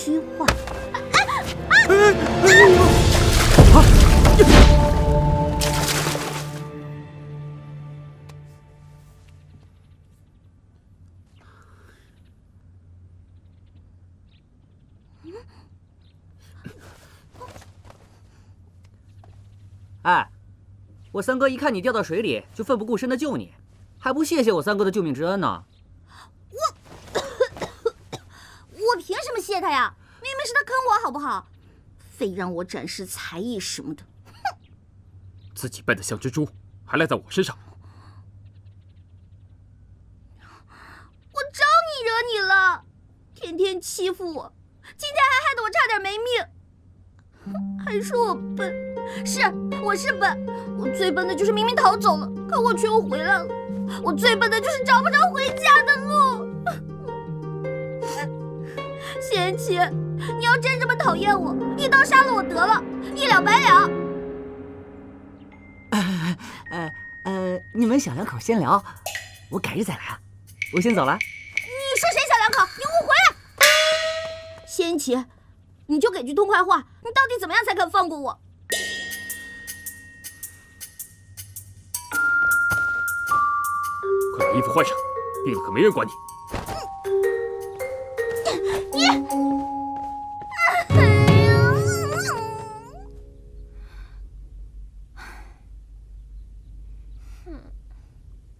虚幻。哎，我三哥一看你掉到水里，就奋不顾身的救你，还不谢谢我三哥的救命之恩呢？我凭什么谢他呀？明明是他坑我，好不好？非让我展示才艺什么的，哼！自己笨得像只猪，还赖在我身上。我招你惹你了？天天欺负我，今天还害得我差点没命，还说我笨。是，我是笨，我最笨的就是明明逃走了，可我却又回来了。我最笨的就是找不着回家的路。谢言齐，你要真这么讨厌我，一刀杀了我得了，一了百了。你们小两口先聊，我改日再来啊。我先走了。你说谁小两口？你误会了。谢言齐，你就给句痛快话，你到底怎么样才肯放过我？快把衣服换上，病了可没人管你。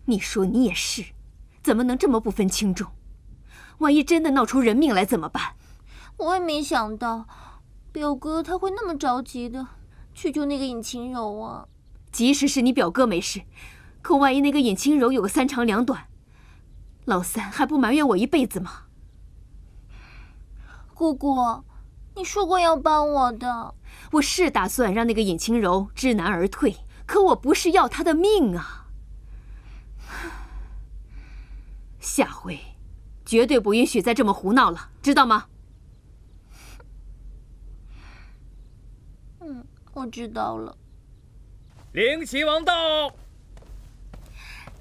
你说你也是，怎么能这么不分轻重？万一真的闹出人命来怎么办？我也没想到，表哥他会那么着急的去救那个尹晴柔啊。即使是你表哥没事，可万一那个尹清柔有个三长两短，老三还不埋怨我一辈子吗？姑姑，你说过要帮我的。我是打算让那个尹清柔知难而退，可我不是要她的命啊！下回绝对不允许再这么胡闹了，知道吗？我知道了。灵齐王到。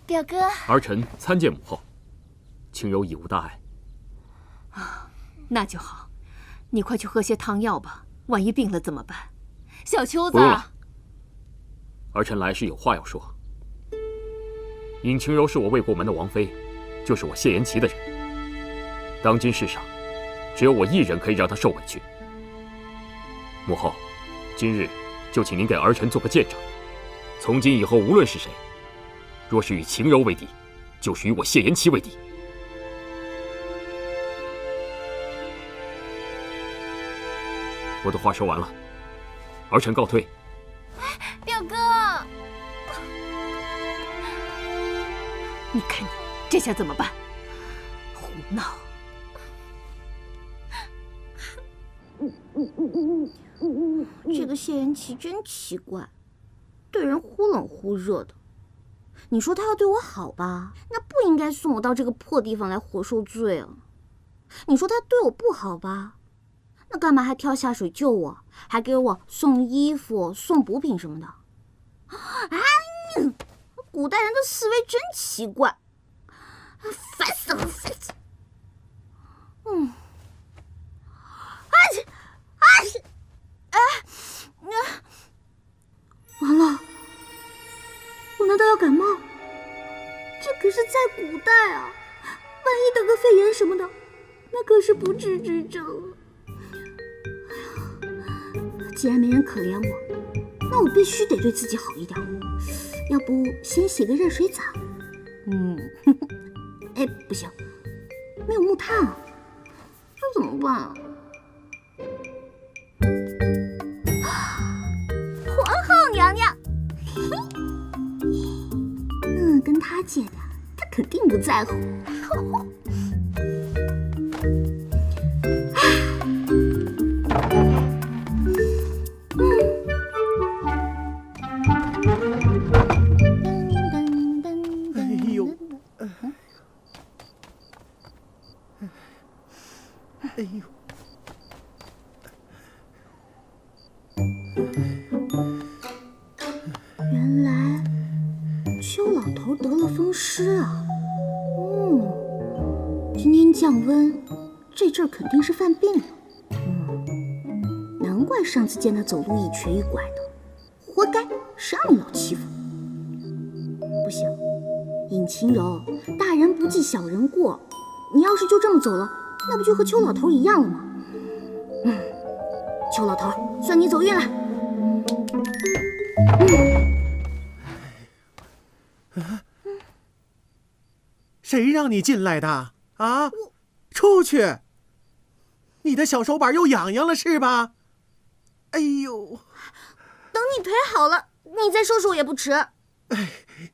表哥，儿臣参见母后，清柔已无大碍。那就好，你快去喝些汤药吧，万一病了怎么办？小秋子，不用了，儿臣来是有话要说。尹清柔是我魏国门的王妃，就是我谢言齐的人。当今世上，只有我一人可以让她受委屈。母后，今日就请您给儿臣做个见证，从今以后无论是谁，若是与晴柔为敌，就是与我谢言齐为敌。我的话说完了，儿臣告退。表哥，你看你这下怎么办？胡闹！这个谢言齐真奇怪，对人忽冷忽热的。你说他要对我好吧，那不应该送我到这个破地方来活受罪啊。你说他对我不好吧，那干嘛还跳下水救我，还给我送衣服、送补品什么的？古代人的思维真奇怪，烦死了，烦死了。完了，我难道要感冒？这可是在古代啊，万一得个肺炎什么的，那可是不治之症。既然没人可怜我，那我必须得对自己好一点。要不先洗个热水澡？哎，不行，没有木炭啊，这怎么办啊？皇后娘娘，跟他借的，他肯定不在乎。原来邱老头得了风湿啊！今天降温，这阵儿肯定是犯病了。怪上次见他走路一瘸一拐的，活该，谁让你老欺负？不行，尹晴柔，大人不计小人过，你要是就这么走了，那不就和邱老头一样了吗？邱老头，算你走运了。谁让你进来的啊？出去！你的小手板又痒痒了是吧？哎呦！等你腿好了，你再收手也不迟。哎，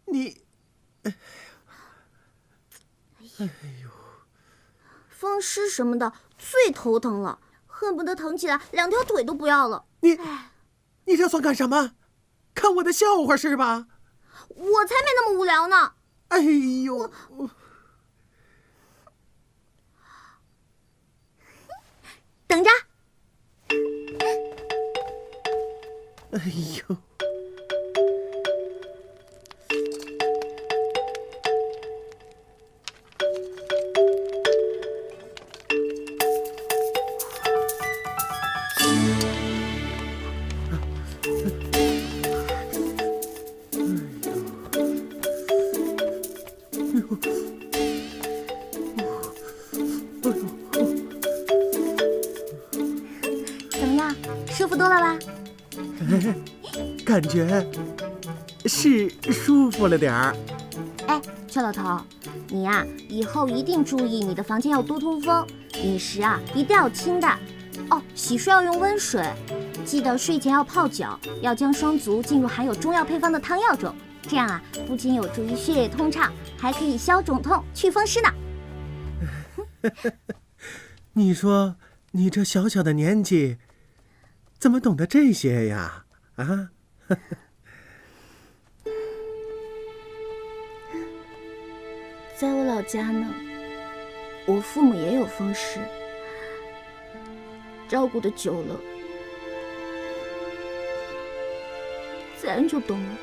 你，哎呦，风湿什么的最头疼了，恨不得疼起来两条腿都不要了。你这算干什么？看我的笑话是吧？我才没那么无聊呢。哎呦！等着。哎呦！怎么样，舒服多了吧？感觉是舒服了点儿。哎，邱老头，你呀，以后一定注意你的房间要多通风，饮食啊一定要清淡。哦，洗漱要用温水，记得睡前要泡脚，要将双足浸入含有中药配方的汤药中，这样啊不仅有助于血液通畅，还可以消肿痛、祛风湿呢。你说你这小小的年纪，怎么懂得这些呀？啊？在我老家呢，我父母也有风湿，照顾的久了，自然就懂了。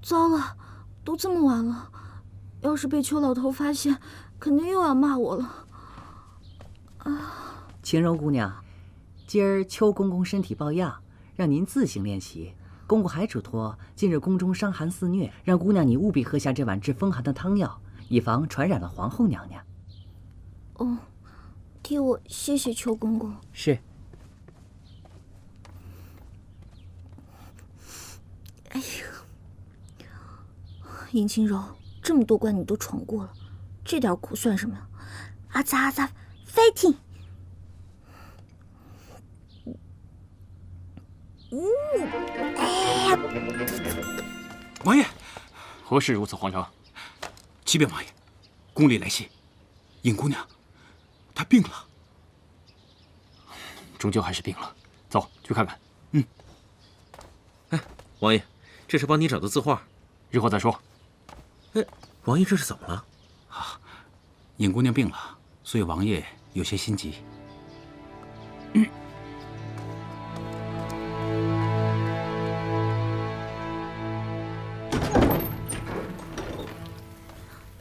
糟了，都这么晚了，要是被邱老头发现，肯定又要骂我了。晴柔姑娘，今儿邱公公身体抱恙，让您自行练习。公公还嘱托，近日宫中伤寒肆虐，让姑娘你务必喝下这碗治风寒的汤药，以防传染了皇后娘娘。哦，替我谢谢邱公公。是。哎呀，尹晴柔，这么多关你都闯过了，这点苦算什么呀？阿扎阿扎 ，fighting！哎呀！王爷，何事如此慌张？启禀王爷，宫里来信，尹姑娘，她病了。终究还是病了，走去看看。哎，王爷，这是帮你找的字画，日后再说。哎，王爷这是怎么了？啊，尹姑娘病了，所以王爷有些心急。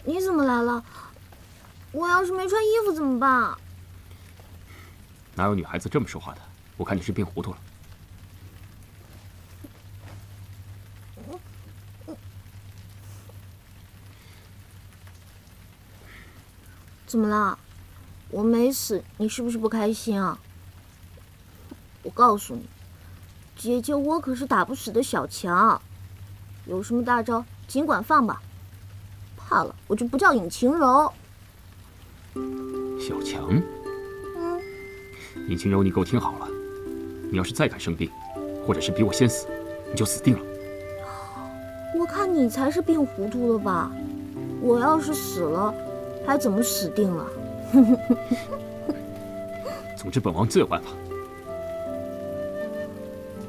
你怎么来了？我要是没穿衣服怎么办？哪有女孩子这么说话的？我看你是病糊涂了。怎么了？我没死，你是不是不开心啊？我告诉你，姐姐我可是打不死的小强，有什么大招尽管放吧。怕了，我就不叫尹晴柔。小强，尹晴柔，你给我听好了，你要是再敢生病，或者是比我先死，你就死定了。我看你才是病糊涂了吧？我要是死了，还怎么死定了？总之，本王自有办法。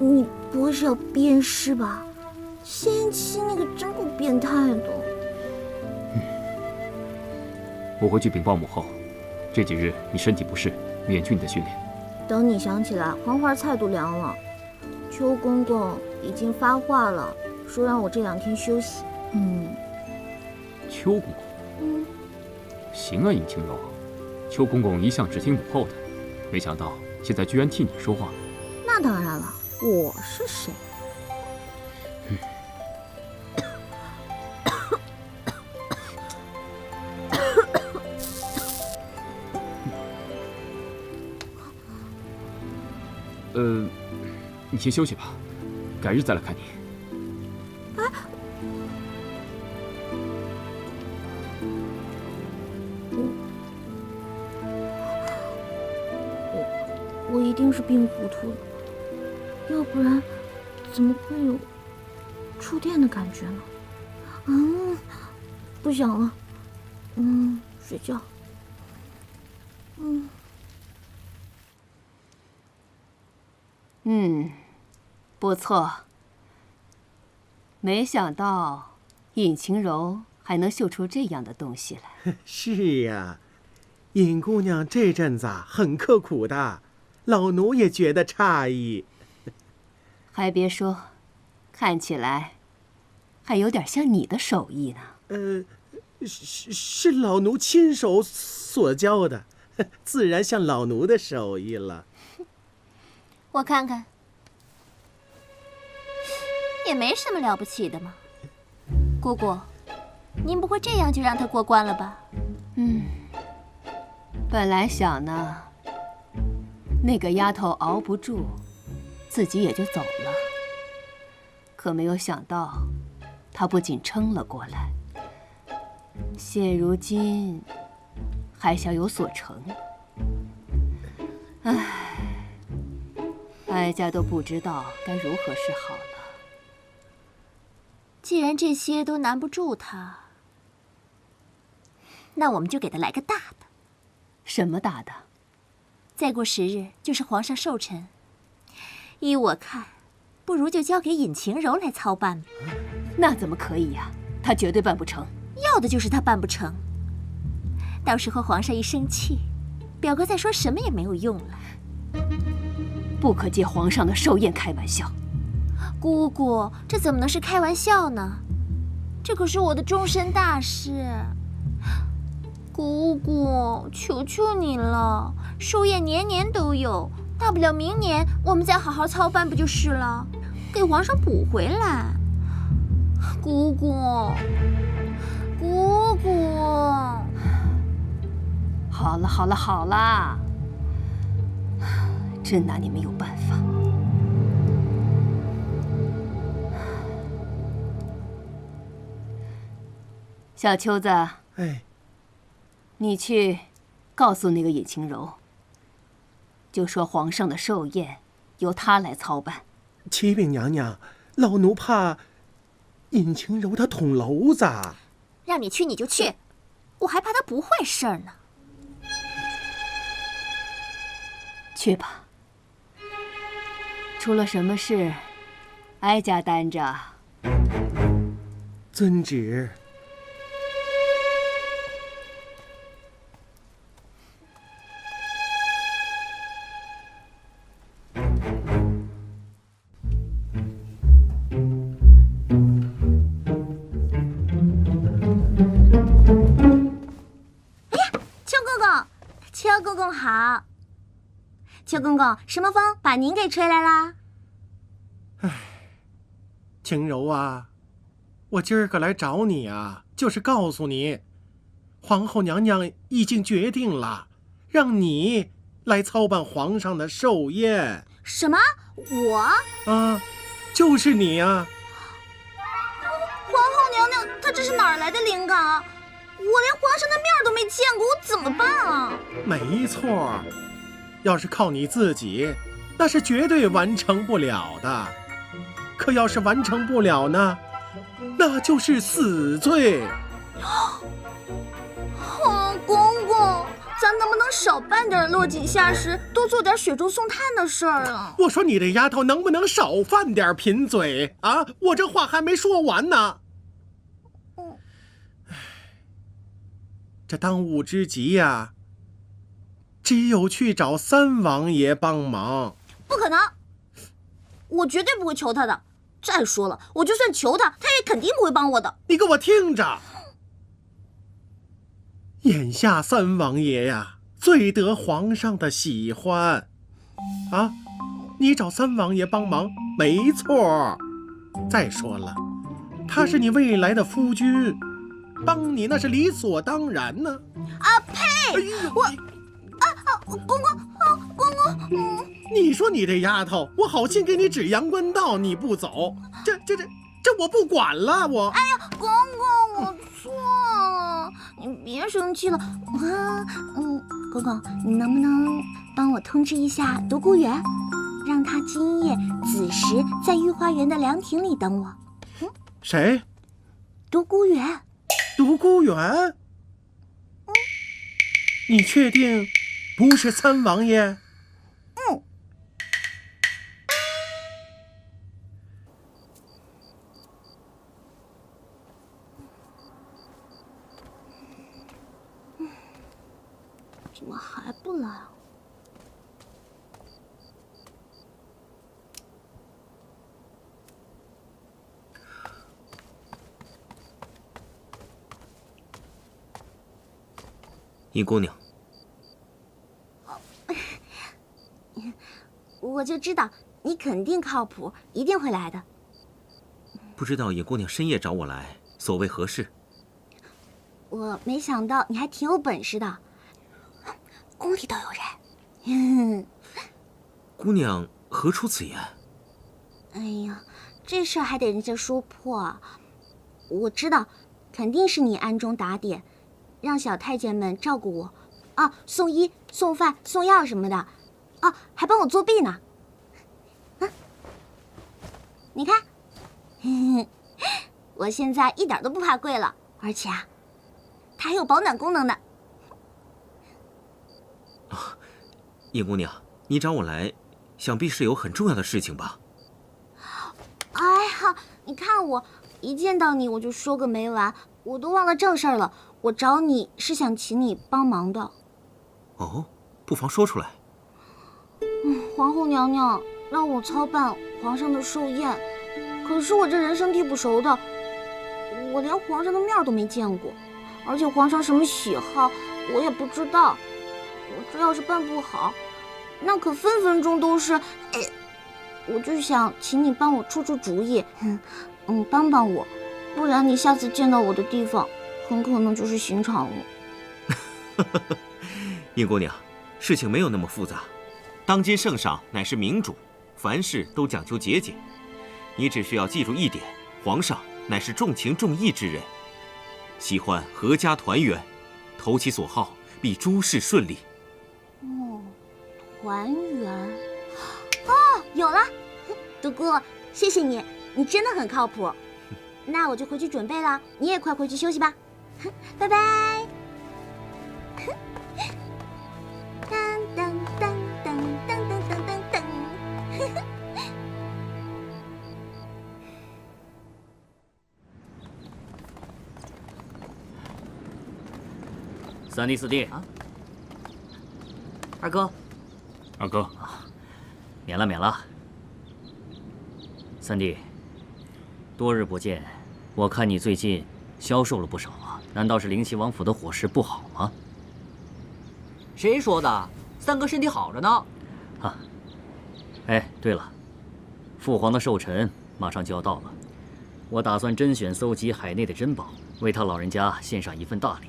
你不会是要鞭尸吧？仙妻那个真够变态的。我回去禀报母后，这几日你身体不适，免去你的训练。等你想起来，黄花菜都凉了。邱公公已经发话了，说让我这2天休息。邱公公，行啊，尹清柔，邱公公一向只听母后的，没想到现在居然替你说话。那当然了，我是谁？你先休息吧，改日再来看你。我一定是病糊涂了，要不然怎么会有触电的感觉呢？不想了，睡觉。不错。没想到尹晴柔还能绣出这样的东西来。是呀，尹姑娘这阵子很刻苦的，老奴也觉得诧异。还别说，看起来还有点像你的手艺呢。是老奴亲手所教的，自然像老奴的手艺了。我看看，也没什么了不起的嘛。姑姑，您不会这样就让他过关了吧？本来想呢，那个丫头熬不住，自己也就走了。可没有想到，她不仅撑了过来，现如今还想有所成。哀家都不知道该如何是好了。既然这些都难不住他，那我们就给他来个大的。什么大的？再过10日就是皇上寿辰，依我看，不如就交给尹晴柔来操办吧。那怎么可以呀？她绝对办不成。要的就是她办不成。到时候皇上一生气，表哥再说什么也没有用了。不可借皇上的寿宴开玩笑。姑姑，这怎么能是开玩笑呢？这可是我的终身大事。姑姑，求求你了，寿宴年年都有，大不了明年我们再好好操办不就是了？给皇上补回来。姑姑，姑姑。好了好了好了，真拿你没有办法。小秋子，你去告诉那个尹晴柔，就说皇上的寿宴由她来操办。启禀娘娘，老奴怕尹晴柔她捅娄子。让你去你就去，我还怕她不坏事儿呢。去吧，出了什么事，哀家担着。遵旨。邱公公好。邱公公，什么风把您给吹来啦？晴柔啊，我今儿个来找你啊，就是告诉你，皇后娘娘已经决定了，让你来操办皇上的寿宴。什么？我？啊，就是你啊！皇后娘娘，她这是哪儿来的灵感啊？我连皇上的面都没见过，我怎么办啊？没错，要是靠你自己，那是绝对完成不了的。可要是完成不了呢，那就是死罪。公公，咱能不能少办点落井下石，多做点雪中送炭的事儿啊？我说你这丫头能不能少犯点贫嘴啊？我这话还没说完呢。这当务之急呀，只有去找三王爷帮忙。不可能！我绝对不会求他的。再说了，我就算求他，他也肯定不会帮我的。你给我听着，眼下三王爷呀，最得皇上的喜欢，啊，你找三王爷帮忙没错。再说了，他是你未来的夫君，帮你那是理所当然呢。啊呸！公公，你说你这丫头，我好心给你指阳关道，你不走，这我不管了，我。哎呀，公公，我错了，你别生气了。公公，你能不能帮我通知一下独孤远，让他今夜子时在御花园的凉亭里等我？谁？独孤远。独孤远？你确定不是三王爷？怎么还不来啊？尹姑娘，我就知道你肯定靠谱，一定会来的。不知道尹姑娘深夜找我来，所谓何事？我没想到你还挺有本事的，宫里都有人。姑娘何出此言？哎呀，这事儿还得人家说破。我知道，肯定是你暗中打点，让小太监们照顾我，啊，送衣、送饭、送药什么的，啊，还帮我作弊呢。你看，我现在一点都不怕贵了，而且啊，它还有保暖功能呢。尹姑娘，你找我来，想必是有很重要的事情吧？哎呀，你看我一见到你我就说个没完，我都忘了正事儿了。我找你是想请你帮忙的。哦，不妨说出来。皇后娘娘让我操办皇上的寿宴，可是我这人生地不熟的，我连皇上的面都没见过，而且皇上什么喜好我也不知道。我这要是办不好，那可分分钟都是……我就想请你帮我出出主意，帮帮我，不然你下次见到我的地方，很可能就是刑场了。尹姑娘，事情没有那么复杂。当今圣上乃是明主，凡事都讲究节俭。你只需要记住一点，皇上乃是重情重义之人，喜欢阖家团圆，投其所好，必诸事顺利。团圆。有了，独孤，谢谢你，你真的很靠谱。那我就回去准备了，你也快回去休息吧，拜拜。当当当当当当当当当。三弟四弟啊，二哥，二哥，免了免了。三弟，多日不见，我看你最近消瘦了不少啊，难道是灵齐王府的伙食不好吗？谁说的？三哥身体好着呢。啊，哎，对了，父皇的寿辰马上就要到了，我打算甄选搜集海内的珍宝，为他老人家献上一份大礼。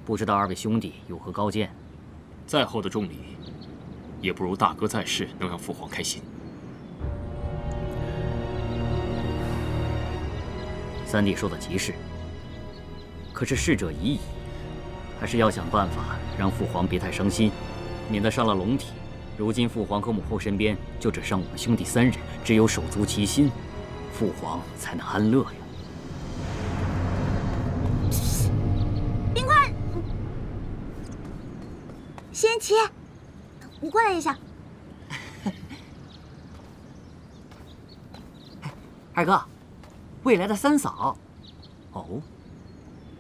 不知道二位兄弟有何高见？再厚的重礼，也不如大哥在世能让父皇开心。三弟说的极是，可是事者已矣，还是要想办法让父皇别太伤心，免得伤了龙体。如今父皇和母后身边就只剩我们兄弟三人，只有手足齐心，父皇才能安乐呀。冰块，仙琪，你过来一下。二哥，未来的三嫂。哦，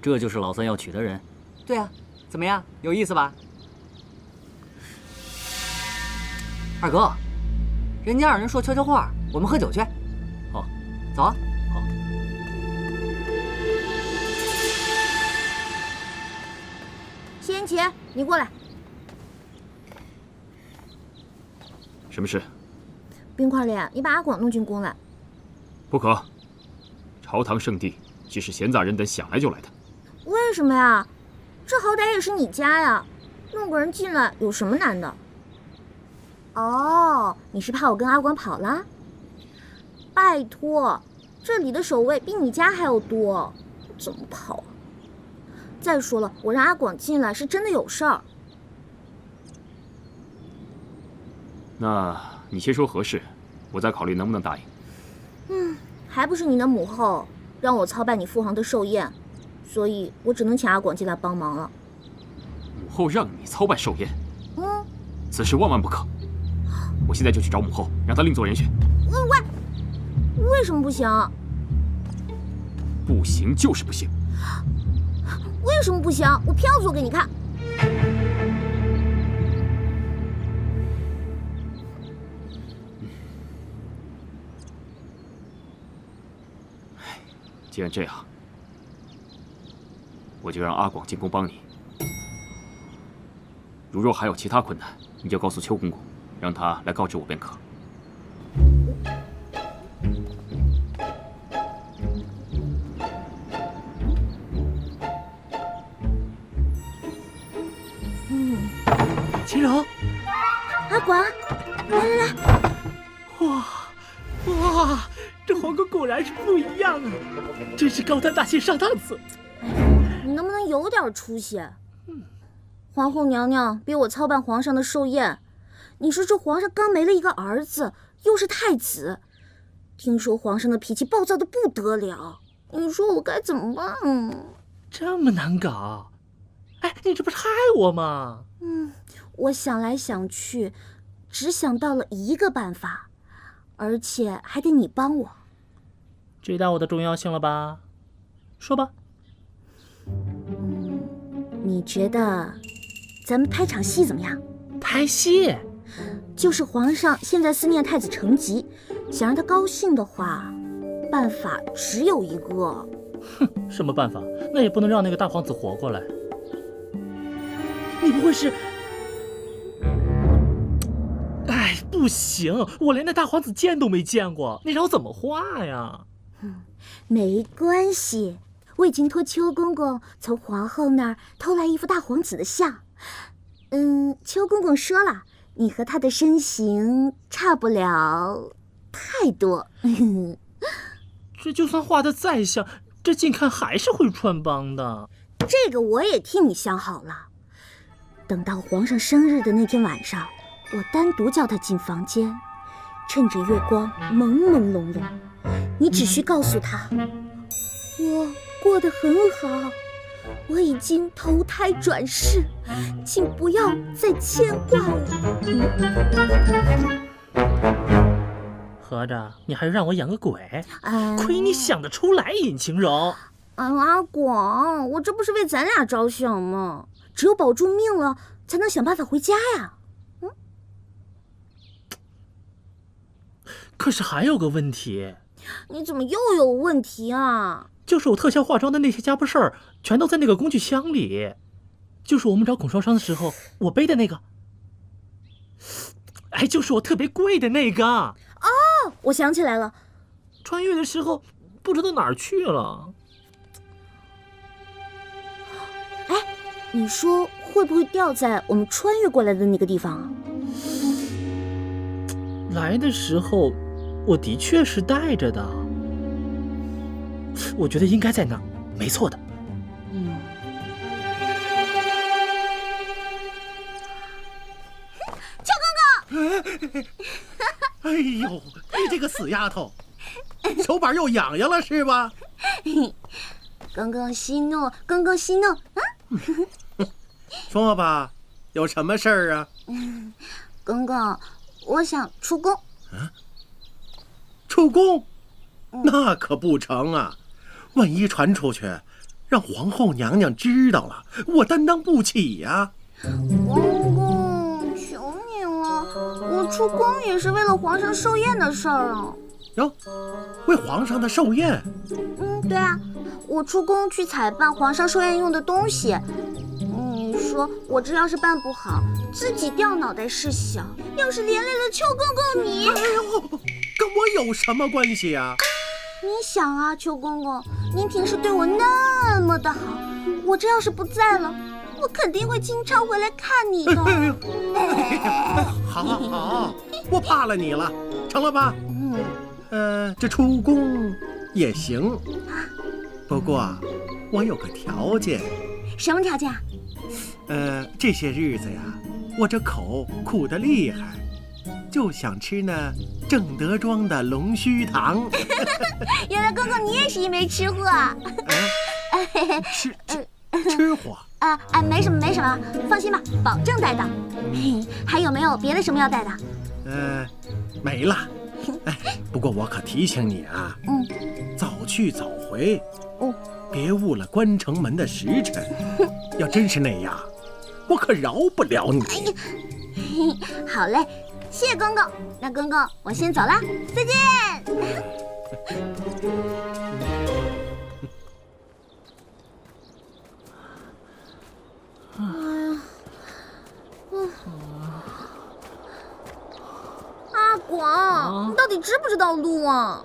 这就是老三要娶的人。对啊，怎么样，有意思吧？二哥，人家二人说悄悄话，我们喝酒去。好，走啊。好。谢言齐，你过来。什么事？冰块脸，你把阿广弄进宫来。不可。朝堂圣地，既是闲杂人等想来就来的。为什么呀？这好歹也是你家呀，弄个人进来有什么难的？哦，你是怕我跟阿广跑了？拜托，这里的守卫比你家还要多，怎么跑啊？再说了，我让阿广进来是真的有事儿。那你先说何事，我再考虑能不能答应。还不是你的母后让我操办你父皇的寿宴，所以我只能请阿广进来帮忙了。母后让你操办寿宴，此事万万不可。我现在就去找母后，让她另作人选。为什么不行？不行就是不行。为什么不行？我偏要做给你看。既然这样，我就让阿广进宫帮你。如若还有其他困难，你就告诉邱公公，让他来告知我便可。秦柔，阿广，来，哇，这皇宫果然是不一样啊，真是高端大气上档次。你能不能有点出息？皇后娘娘逼我操办皇上的寿宴，你说这皇上刚没了一个儿子，又是太子，听说皇上的脾气暴躁的不得了，你说我该怎么办？这么难搞？哎，你这不是害我吗？我想来想去，只想到了一个办法，而且还得你帮我。知道我的重要性了吧？说吧。你觉得咱们拍场戏怎么样？拍戏？就是皇上现在思念太子成吉，想让他高兴的话，办法只有一个。什么办法？那也不能让那个大皇子活过来。你不会是……哎，不行，我连那大皇子见都没见过，你让我怎么画呀？没关系，我已经托邱公公从皇后那儿偷来一幅大皇子的像。邱公公说了，你和他的身形差不了太多。这就算画得再像，这近看还是会穿帮的。这个我也替你想好了，等到皇上生日的那天晚上，我单独叫他进房间，趁着月光朦朦胧胧，你只需告诉他，我过得很好，我已经投胎转世，请不要再牵挂我。合着你还是让我演个鬼？亏你想得出来，尹晴柔。阿广，我这不是为咱俩着想吗？只有保住命了，才能想办法回家呀。可是还有个问题。你怎么又有问题啊？就是我特效化妆的那些家伙事儿，全都在那个工具箱里。就是我们找孔双双的时候，我背的那个。哎，就是我特别贵的那个。哦，我想起来了，穿越的时候不知道哪儿去了。哎，你说会不会掉在我们穿越过来的那个地方啊？来的时候我的确是带着的，我觉得应该在那儿，没错的。邱公公！哎呦，你这个死丫头，手板又痒痒了是吧？公公息怒，公公息怒啊！说吧，有什么事儿啊？公公，我想出宫。出宫？那可不成啊！万一传出去，让皇后娘娘知道了，我担当不起呀。公公，求你了，我我出宫也是为了皇上寿宴的事儿啊。哟，为皇上的寿宴？对啊，我出宫去采办皇上寿宴用的东西。你说我这要是办不好，自己掉脑袋是小，要是连累了邱公公你，哎呦，跟我有什么关系啊？你想啊，邱公公，您平时对我那么的好，我这要是不在了，我肯定会经常回来看你的。好，我怕了你了，成了吧？这出宫也行，不过我有个条件。什么条件啊？这些日子呀，我这口苦得厉害，就想吃那正德庄的龙须糖。原来公公你也是一枚吃货啊！吃货没什么，放心吧，保证带到。还有没有别的什么要带的？没了。不过我可提醒你啊，早去早回，别误了关城门的时辰。要真是那样，我可饶不了你。好嘞，谢谢公公。那公公，我先走了，再见。阿广，你到底知不知道路啊？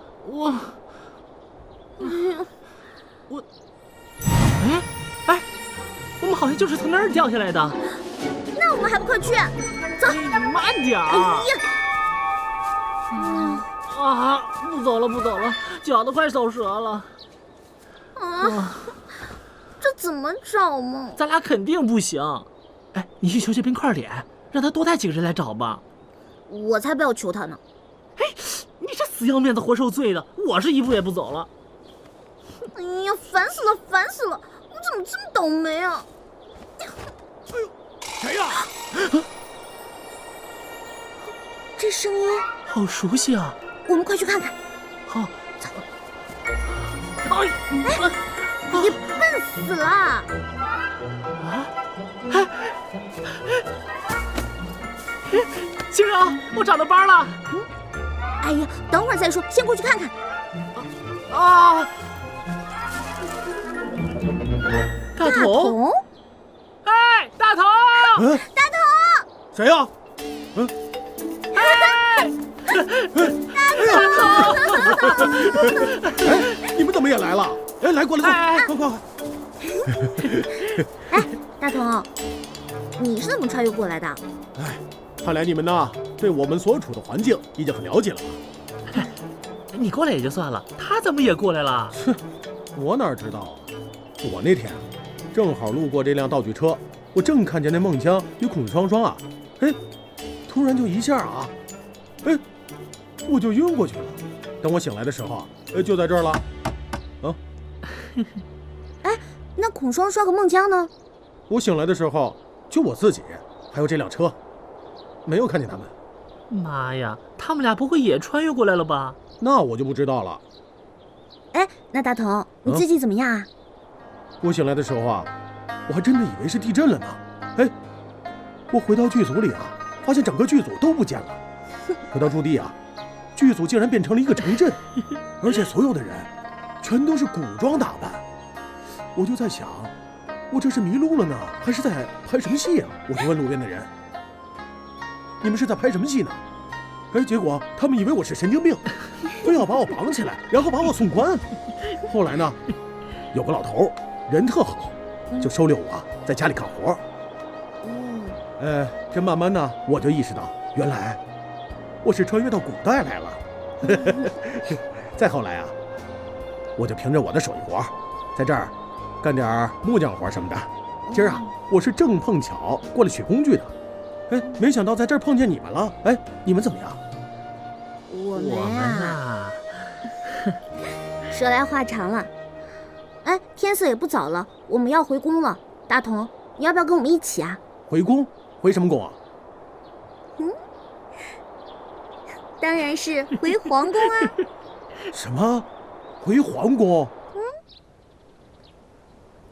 哎，我们好像就是从那儿掉下来的。那我们还不快去？走，慢点儿。不走了，脚都快走折了。这怎么找嘛？咱俩肯定不行。哎，你去求求冰块脸，让他多带几个人来找吧。我才不要求他呢。哎，你这死要面子活受罪的，我是一步也不走了。哎呀，烦死了！我怎么这么倒霉啊？哎呦，谁呀？这声音好熟悉啊！我们快去看看。好，走。你笨死了！星儿，我长了斑了。哎呀，等会儿再说，先过去看看。大头！哎，大头！大头！谁呀？大头！你们怎么也来了？来，过来，快！大头，你是怎么穿越过来的？看来你们呢，对我们所处的环境已经很了解了吧？你过来也就算了，他怎么也过来了？我哪知道啊！我那天正好路过这辆道具车，我正看见那孟姜与孔双双啊，突然就一下啊，我就晕过去了。等我醒来的时候啊，就在这儿了。那孔双双和孟姜呢？我醒来的时候，就我自己，还有这辆车，没有看见他们。妈呀，他们俩不会也穿越过来了吧？那我就不知道了。那大头，你最近怎么样啊？我醒来的时候啊，我还真的以为是地震了呢。我回到剧组里啊，发现整个剧组都不见了。回到驻地啊，剧组竟然变成了一个城镇，而且所有的人全都是古装打扮。我就在想，我这是迷路了呢，还是在拍什么戏啊？我就问路边的人，你们是在拍什么戏呢？结果他们以为我是神经病，非要把我绑起来，然后把我送关。后来呢，有个老头人特好，就收留我在家里干活。这慢慢呢，我就意识到，原来我是穿越到古代来了。再后来啊，我就凭着我的手艺活，在这儿干点木匠活什么的。今儿啊，我是正碰巧过来取工具的。没想到在这儿碰见你们了。你们怎么样？我们啊，说来话长了。天色也不早了，我们要回宫了。大同，你要不要跟我们一起啊？回宫？回什么宫啊？当然是回皇宫啊。什么？回皇宫？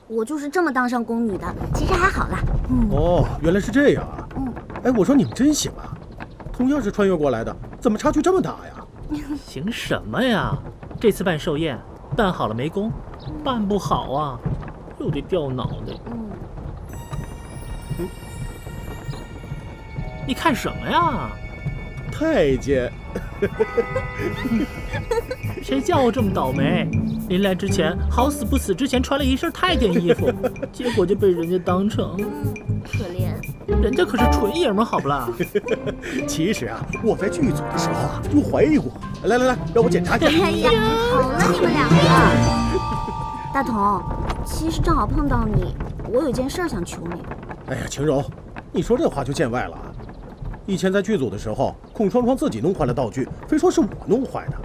我就是这么当上宫女的，其实还好啦。原来是这样啊。我说你们真行啊，同样是穿越过来的，怎么差距这么大呀？行什么呀？这次办寿宴，办好了没功，办不好啊，又得掉脑袋。你看什么呀？太监。谁叫我这么倒霉？临来之前，好死不死之前穿了一身太监衣服，结果就被人家当成……可怜。人家可是纯爷们，好不啦？其实啊，我在剧组的时候啊，就怀疑过。来，让我检查一下。哎呀，好了你们两个。大同，其实正好碰到你，我有件事想求你。哎呀，晴柔，你说这话就见外了啊！以前在剧组的时候，孔双双自己弄坏了道具，非说是我弄坏的。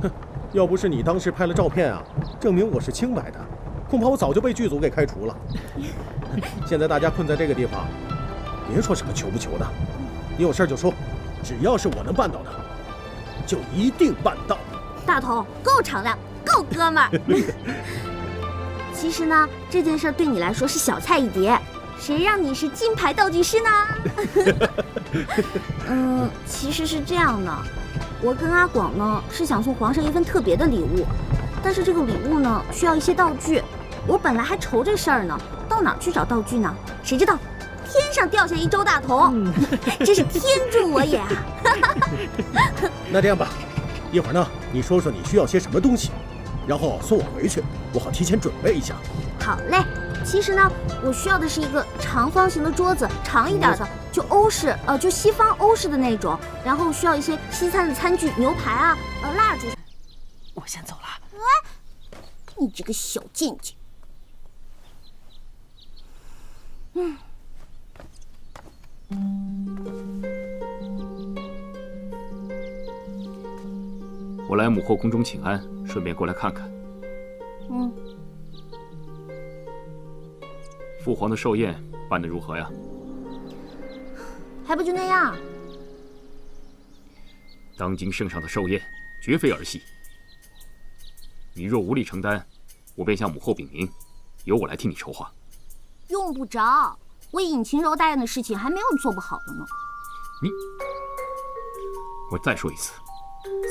哼，要不是你当时拍了照片啊，证明我是清白的，恐怕我早就被剧组给开除了。现在大家困在这个地方，别说什么求不求的，你有事就说，只要是我能办到的，就一定办到。大同，够敞亮，够哥们儿。其实呢，这件事对你来说是小菜一碟。谁让你是金牌道具师呢？其实是这样的，我跟阿广呢是想送皇上一份特别的礼物，但是这个礼物呢需要一些道具，我本来还愁这事儿呢，到哪儿去找道具呢？谁知道天上掉下一周大同，真是天助我也啊！那这样吧，一会儿呢你说说你需要些什么东西，然后送我回去，我好提前准备一下。好嘞。其实呢，我需要的是一个长方形的桌子，长一点的，就欧式，就西方欧式的那种。然后需要一些西餐的餐具，牛排啊，蜡烛。我先走了。你这个小贱贱。我来母后宫中请安，顺便过来看看。父皇的寿宴办得如何呀？还不就那样。当今圣上的寿宴绝非儿戏，你若无力承担，我便向母后禀明，由我来替你筹划。用不着，我尹晴柔答应的事情还没有你做不好的呢。我再说一次，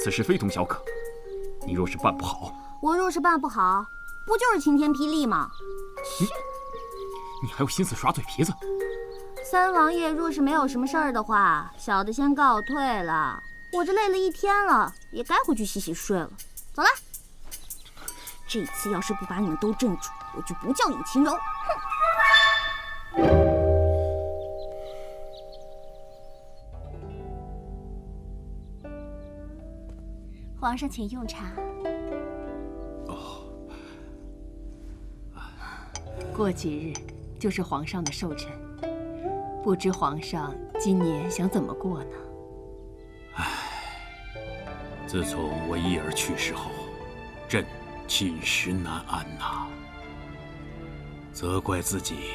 此事非同小可。你若是办不好，我若是办不好，不就是晴天霹雳吗？你还有心思耍嘴皮子？三王爷若是没有什么事儿的话，小的先告退了。我这累了一天了，也该回去洗洗睡了。走了。这次要是不把你们都镇住，我就不叫尹晴柔。哼！皇上请用茶。过几日就是皇上的寿辰，不知皇上今年想怎么过呢？自从我义儿去世后，朕寝食难安呐。责怪自己，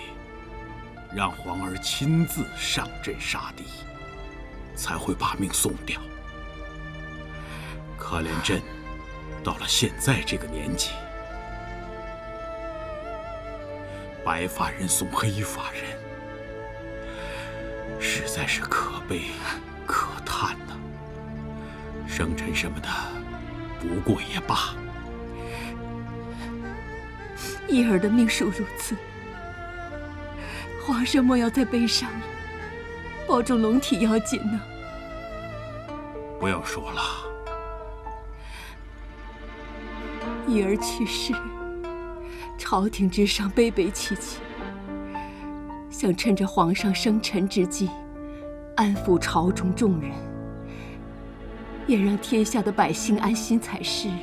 让皇儿亲自上阵杀敌，才会把命送掉。可怜朕，到了现在这个年纪，白发人送黑发人，实在是可悲可叹呐。生辰什么的，不过也罢。义儿的命数如此，皇上莫要再悲伤了，保重龙体要紧呢。不要说了，义儿去世，朝廷之上悲悲戚戚，想趁着皇上生辰之际，安抚朝中众人，也让天下的百姓安心才是啊。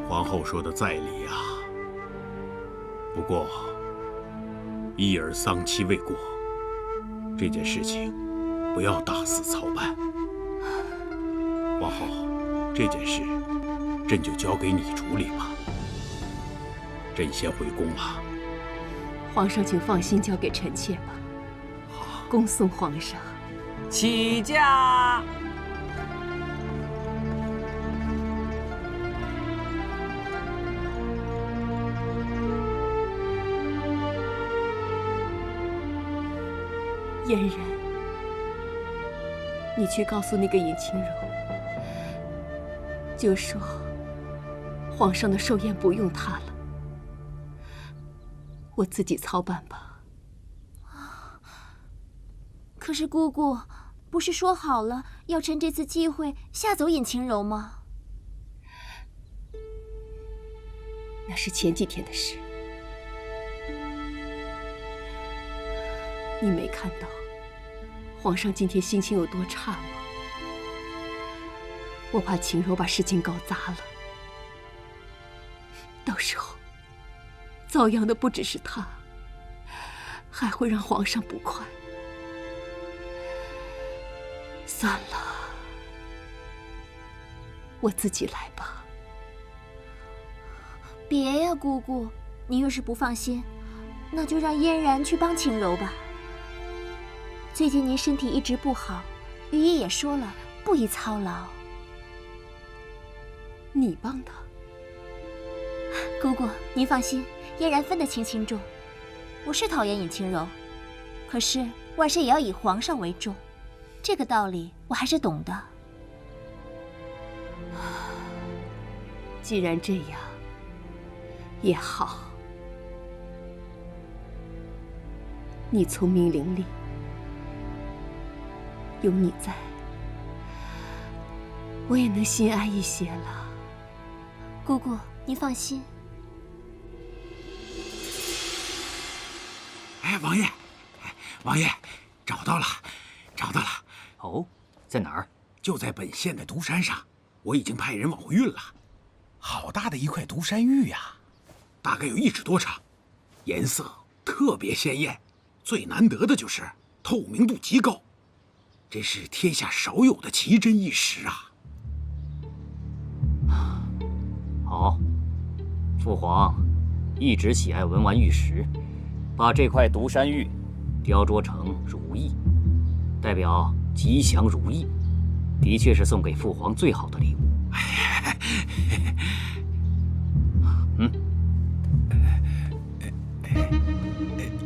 皇后说的在理啊。不过，义儿丧期未过，这件事情不要大肆操办。皇后，这件事朕就交给你处理吧。朕先回宫了。皇上，请放心交给臣妾吧。好，恭送皇上。起驾！嫣然。你去告诉那个尹清柔，就说皇上的寿宴不用他了，我自己操办吧。可是姑姑，不是说好了要趁这次机会吓走尹清柔吗？那是前几天的事，你没看到皇上今天心情有多差吗？我怕晴柔把事情搞砸了，到时候遭殃的不只是他，还会让皇上不快。算了，我自己来吧。别呀，姑姑，您要是不放心，那就让嫣然去帮晴柔吧。最近您身体一直不好，御医也说了，不宜操劳。你帮他？姑姑，您放心，嫣然分得清轻重。我是讨厌尹清柔，可是万事也要以皇上为重，这个道理我还是懂的。既然这样，也好。你聪明伶俐，有你在，我也能心安一些了。姑姑，您放心。哎，王爷，王爷，找到了。哦，在哪儿？就在本县的独山上，我已经派人往回运了。好大的一块独山玉呀，大概有1指多长，颜色特别鲜艳，最难得的就是透明度极高，这是天下少有的奇珍异石啊！好，父皇一直喜爱文玩玉石，把这块独山玉雕琢成如意，代表吉祥如意，的确是送给父皇最好的礼物。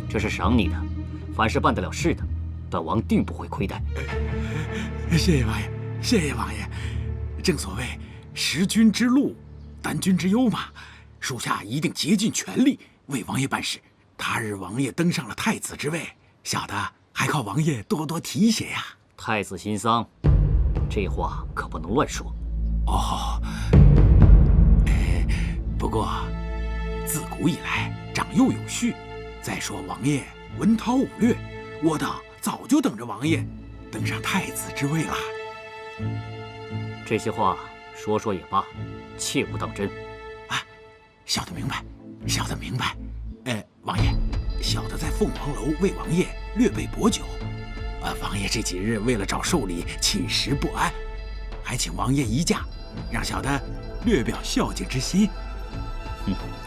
这是赏你的，凡是办得了事的，本王定不会亏待。谢谢王爷，谢谢王爷。正所谓识君之路，担君之忧嘛，属下一定竭尽全力为王爷办事。他日王爷登上了太子之位，小的还靠王爷多多提携呀。太子新丧，这话可不能乱说。哦，不过自古以来长幼有序。再说王爷文韬武略，我等早就等着王爷登上太子之位了。这些话说说也罢，切勿当真。啊，小的明白，小的明白。王爷，小的在凤凰楼为王爷略备薄酒。王爷这几日为了找寿礼，寝食不安，还请王爷移驾，让小的略表孝敬之心。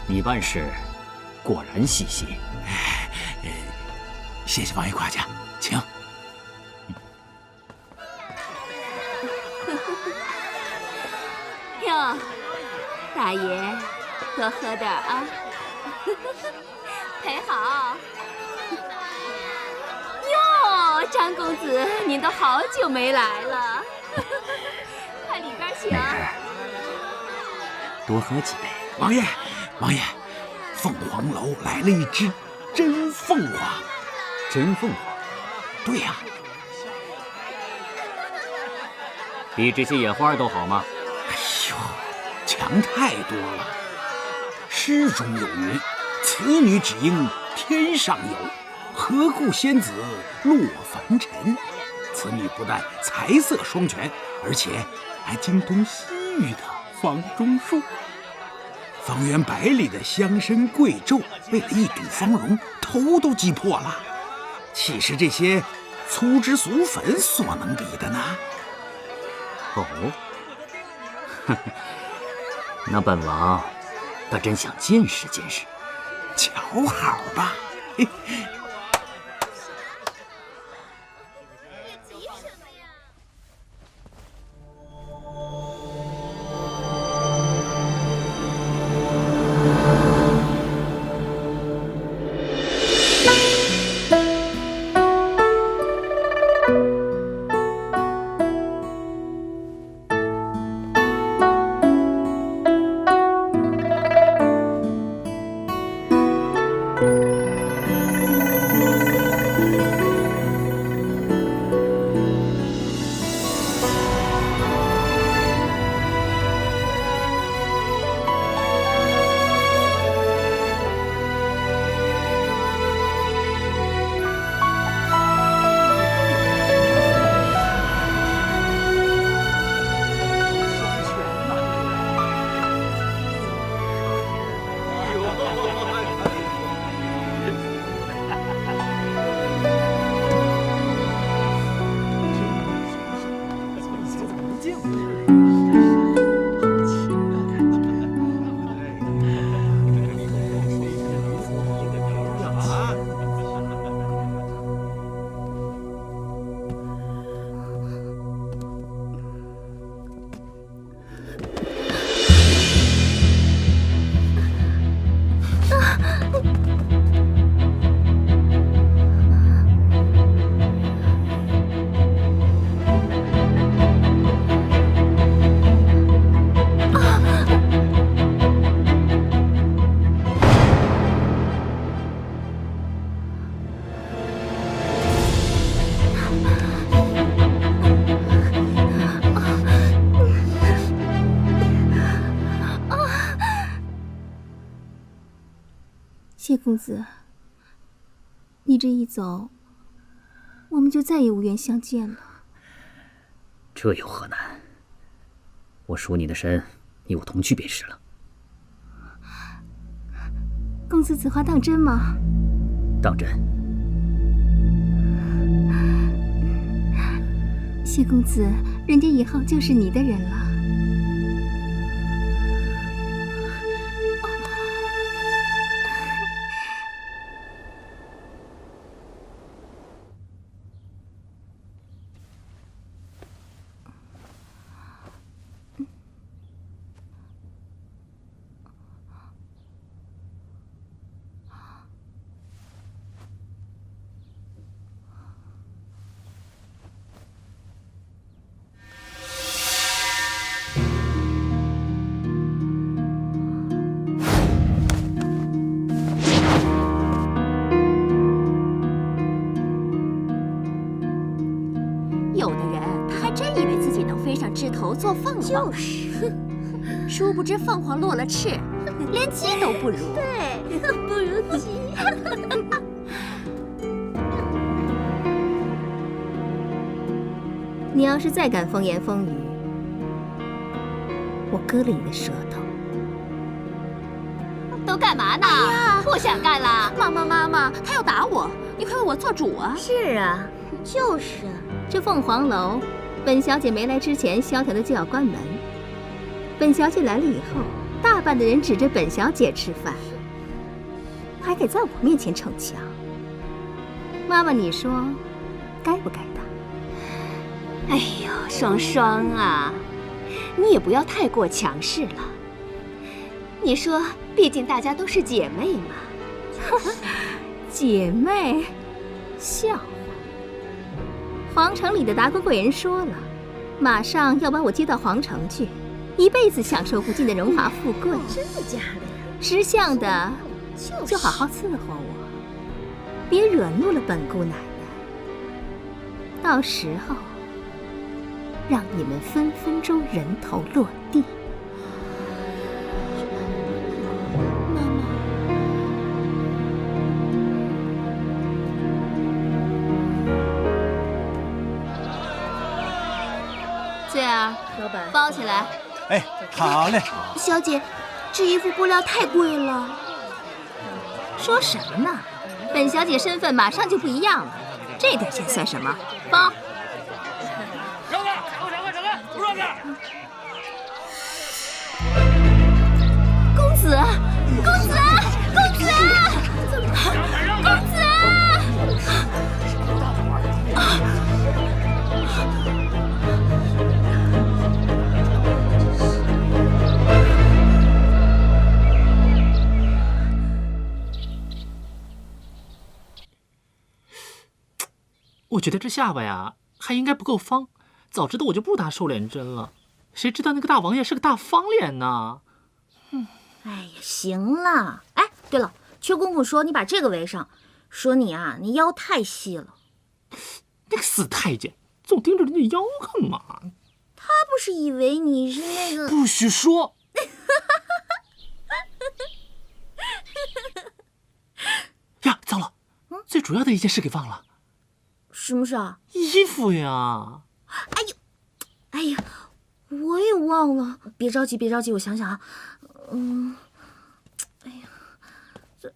你办事果然细心。谢谢王爷夸奖，请。哟，大爷，多喝点啊。陪好。哟，张公子，您都好久没来了，快里边请。多喝几杯。王爷，王爷，凤凰楼来了一只真凤凰。真凤凰？对呀。比这些野花都好吗？哎呦，强太多了。诗中有云：“此女只应天上有，何故仙子落凡尘？”此女不但才色双全，而且还精通西域的房中术。方圆100里的乡绅贵胄，为了一睹芳容，头都击破了。岂是这些粗制俗粉所能比的呢？哦，那本王倒真想见识见识。瞧好吧。谢公子，你这一走，我们就再也无缘相见了。这有何难？我赎你的身，你我同去便是了。公子此话当真吗？当真。谢公子，人家以后就是你的人了。有的人他还真以为自己能飞上枝头做凤凰，就是，殊不知凤凰落了翅，连鸡都不如。对，不如鸡。你要是再敢风言风语，我割了你的舌头。都干嘛呢？哎呀，不想干了。妈，他要打我，你快为我做主啊！是啊，就是。这凤凰楼，本小姐没来之前，萧条的就要关门。本小姐来了以后，大半的人指着本小姐吃饭，还敢在我面前逞强。妈妈，你说该不该的？哎呦，双双啊，你也不要太过强势了。你说，毕竟大家都是姐妹嘛。姐妹，笑话。皇城里的达官贵人说了，马上要把我接到皇城去，一辈子享受不尽的荣华富贵。真的假的呀？识相的就好好伺候我，别惹怒了本姑奶奶。到时候让你们分分钟人头落地。翠儿，老板，包起来。哎，好嘞。小姐，这衣服布料太贵了。说什么呢？本小姐身份马上就不一样了，这点钱算什么？包。让开，让开，不让开！公子，公子，公子，公子！我觉得这下巴呀还应该不够方，早知道我就不打瘦脸针了。谁知道那个大王爷是个大方脸呢？哎呀，行了。哎，对了，薛公公说你把这个围上，说你啊，你腰太细了。那个死太监，总盯着人家腰干嘛？他不是以为你是那个……不许说！呀，糟了，最主要的一件事给忘了。什么事啊？衣服呀！哎呀，我也忘了。别着急，别着急，我想想啊。哎呀，这……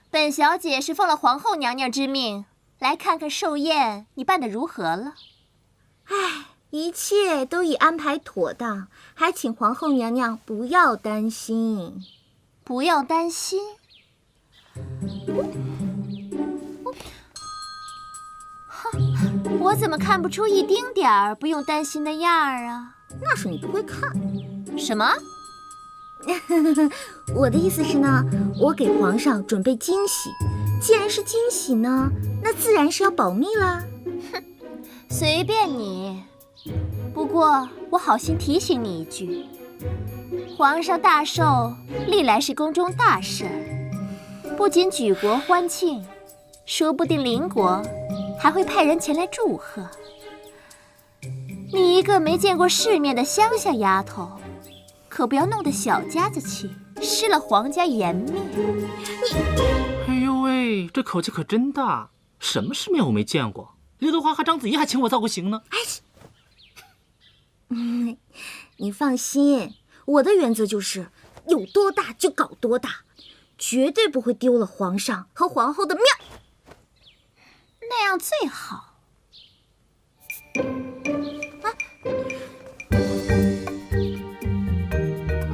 本小姐是奉了皇后娘娘之命，来看看寿宴你办得如何了。哎，一切都已安排妥当，还请皇后娘娘不要担心。不要担心。哼，我怎么看不出一丁点儿不用担心的样儿啊？那是你不会看。什么？我的意思是呢，我给皇上准备惊喜。既然是惊喜呢，那自然是要保密啦。哼，随便你。不过我好心提醒你一句，皇上大寿历来是宫中大事儿，不仅举国欢庆，说不定邻国还会派人前来祝贺。你一个没见过世面的乡下丫头，可不要弄得小家子气，失了皇家颜面。哎呦喂，这口气可真大！什么世面我没见过？刘德华和章子怡还请我造过型呢。你放心，我的原则就是有多大就搞多大，绝对不会丢了皇上和皇后的面。那样最好。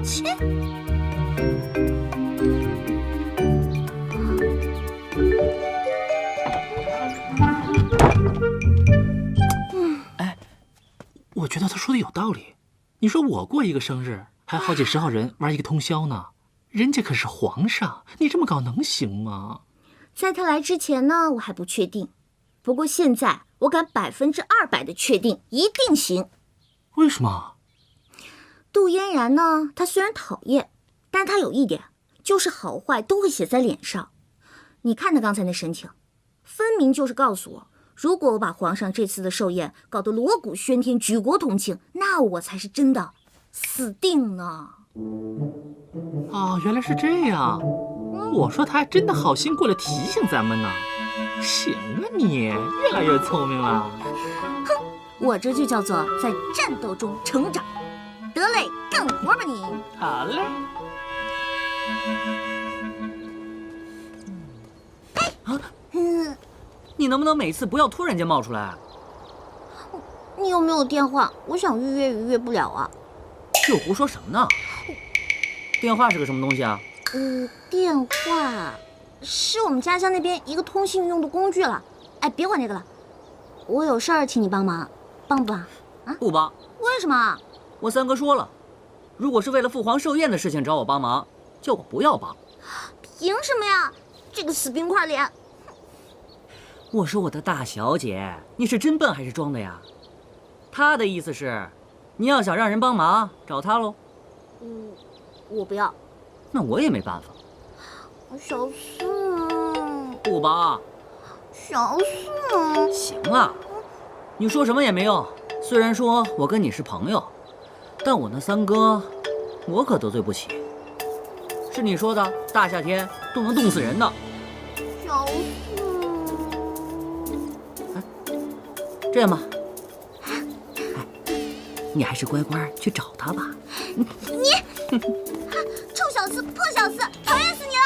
切！我觉得他说的有道理。你说我过一个生日，还好几十号人玩一个通宵呢，人家可是皇上，你这么搞能行吗？在他来之前呢，我还不确定，不过现在我敢200%的确定，一定行。为什么？杜嫣然呢，她虽然讨厌，但她有一点，就是好坏都会写在脸上。你看她刚才那神情，分明就是告诉我，如果我把皇上这次的寿宴搞得锣鼓喧天、举国同庆，那我才是真的死定呢。哦，原来是这样。我说他还真的好心过来提醒咱们呢。行啊，你越来越聪明了。哼，我这就叫做在战斗中成长。得嘞，干活吧你。好嘞。你能不能每次不要突然间冒出来？你有没有电话？我想预约不了啊。又胡说什么呢？电话是个什么东西啊？电话是我们家乡那边一个通信用的工具了。哎，别管这个了，我有事儿请你帮忙，帮不帮？啊？不帮。为什么？我三哥说了，如果是为了父皇寿宴的事情找我帮忙，叫我不要帮。凭什么呀？这个死冰块脸！我说我的大小姐，你是真笨还是装的呀？他的意思是，你要想让人帮忙，找他喽。我不要。那我也没办法。小四，不帮。小四，行了，你说什么也没用。虽然说我跟你是朋友，但我那三哥，我可得罪不起。是你说的，大夏天都能冻死人的。小四，这样吧，你还是乖乖去找他吧。你，臭小四，破小四，讨厌死你了！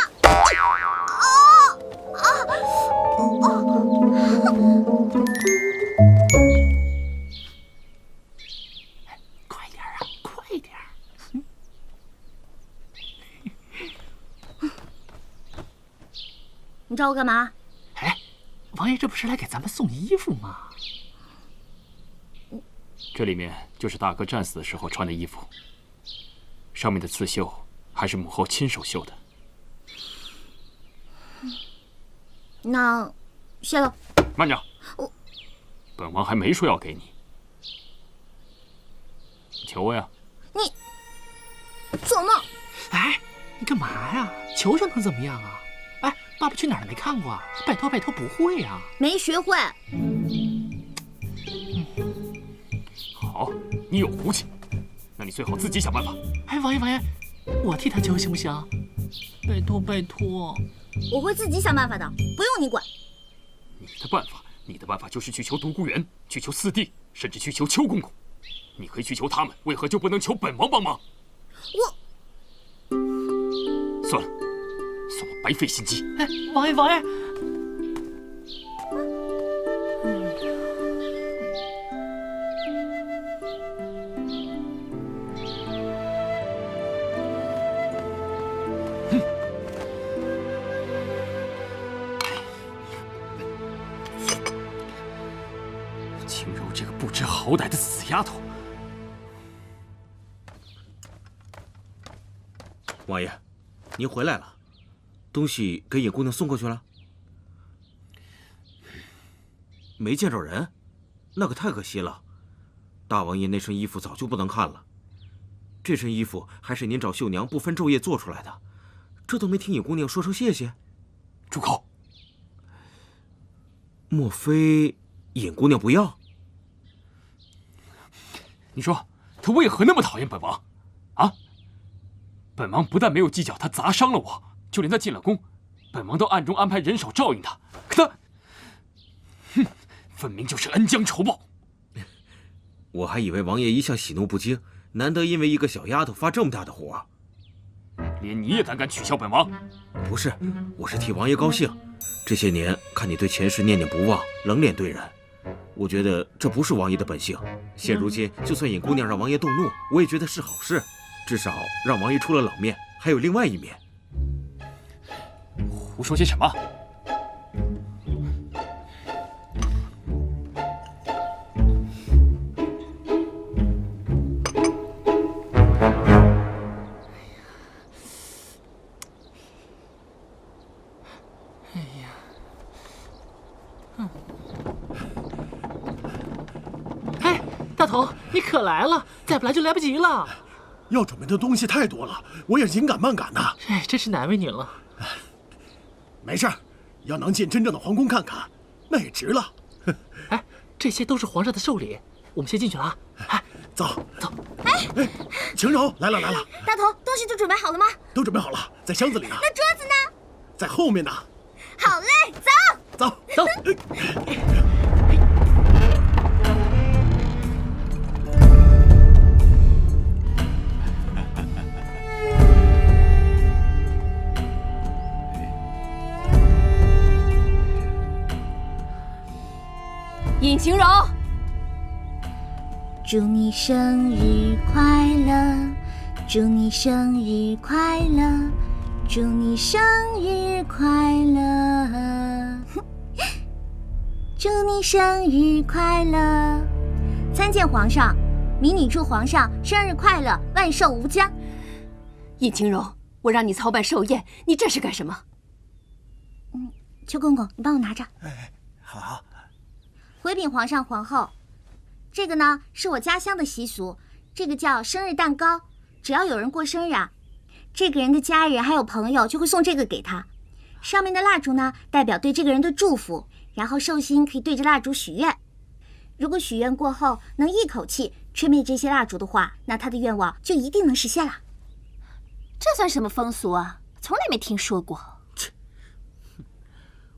快点啊，快点！你找我干嘛？哎，王爷这不是来给咱们送衣服吗？这里面就是大哥战死的时候穿的衣服，上面的刺绣还是母后亲手绣的。那，谢了。慢着，本王还没说要给你，求我呀！你做梦！哎，你干嘛呀？求求能怎么样啊？哎，爸爸去哪儿没看过啊？拜托拜托，不会呀？没学会。好，你有骨气，那你最好自己想办法。哎，王爷王爷，我替他求行不行？拜托拜托。我会自己想办法的，不用你管。你的办法就是去求独孤园，去求四弟，甚至去求邱公公。你可以去求他们，为何就不能求本王帮忙？算了，白费心机。哎，王爷王爷。青柔这个不知好歹的死丫头！王爷，您回来了，东西给尹姑娘送过去了。没见着人，那可太可惜了。大王爷那身衣服早就不能看了，这身衣服还是您找绣娘不分昼夜做出来的，这都没听尹姑娘说声谢谢。住口！莫非尹姑娘不要？你说她为何那么讨厌本王？啊？本王不但没有计较她砸伤了我，就连她进了宫，本王都暗中安排人手照应她。可她，哼，分明就是恩将仇报。我还以为王爷一向喜怒不惊，难得因为一个小丫头发这么大的火。连你也胆取笑本王？不是，我是替王爷高兴。这些年看你对前世念念不忘，冷脸对人，我觉得这不是王爷的本性。现如今，就算尹姑娘让王爷动怒，我也觉得是好事，至少让王爷出了冷面，还有另外一面。胡说些什么？大头，你可来了，再不来就来不及了。要准备的东西太多了，我也是紧赶慢赶的。哎，真是难为你了。没事，要能进真正的皇宫看看，那也值了。哎，这些都是皇上的寿礼，我们先进去了啊。哎，走走。哎，晴柔来了来了。大头，东西都准备好了吗？都准备好了，在箱子里呢。那桌子呢？在后面呢。好嘞，走。走走。尹晴柔，祝你生日快乐，祝你生日快乐，祝你生日快乐，祝你生日快乐！参见皇上，迷你祝皇上生日快乐，万寿无疆。尹晴柔，我让你操办寿宴，你这是干什么？邱公公，你帮我拿着。哎，好。回禀皇上皇后，这个呢是我家乡的习俗，这个叫生日蛋糕。只要有人过生日啊，这个人的家人还有朋友就会送这个给他。上面的蜡烛呢，代表对这个人的祝福，然后寿星可以对着蜡烛许愿。如果许愿过后能一口气吹灭这些蜡烛的话，那他的愿望就一定能实现了。这算什么风俗啊？从来没听说过。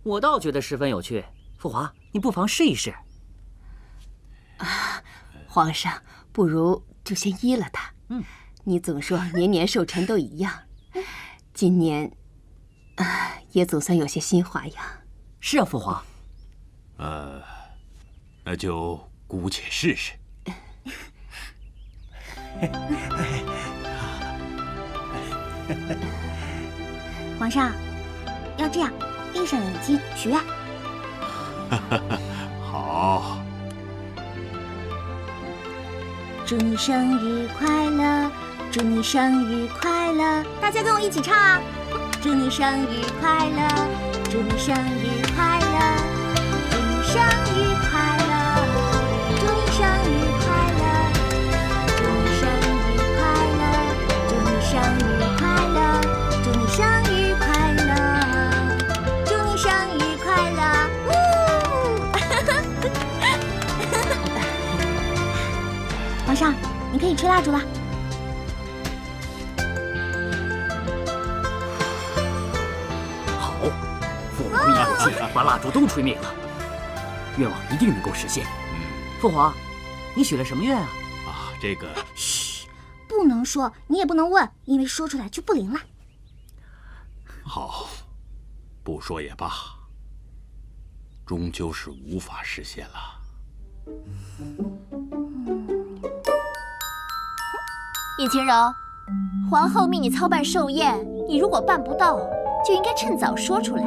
我倒觉得十分有趣。父华，你不妨试一试。啊，皇上，不如就先依了他。你总说年年寿辰都一样，今年，也总算有些新花样。是啊，父华。那就姑且试试。皇上，要这样，闭上眼睛许愿。好。祝你生日快乐，祝你生日快乐！大家跟我一起唱啊！祝你生日快乐，祝你生日快乐，祝你生日快乐，祝你生日快乐，祝你生日快乐，祝你生日快乐，祝你生日快乐，祝你生日快乐！皇上，你可以吹蜡烛了。好，父皇一口气把蜡烛都吹灭了，愿望一定能够实现。父皇，你许了什么愿啊？这个……嘘，不能说，你也不能问，因为说出来就不灵了。好，不说也罢，终究是无法实现了。尹晴柔，皇后命你操办寿宴，你如果办不到，就应该趁早说出来。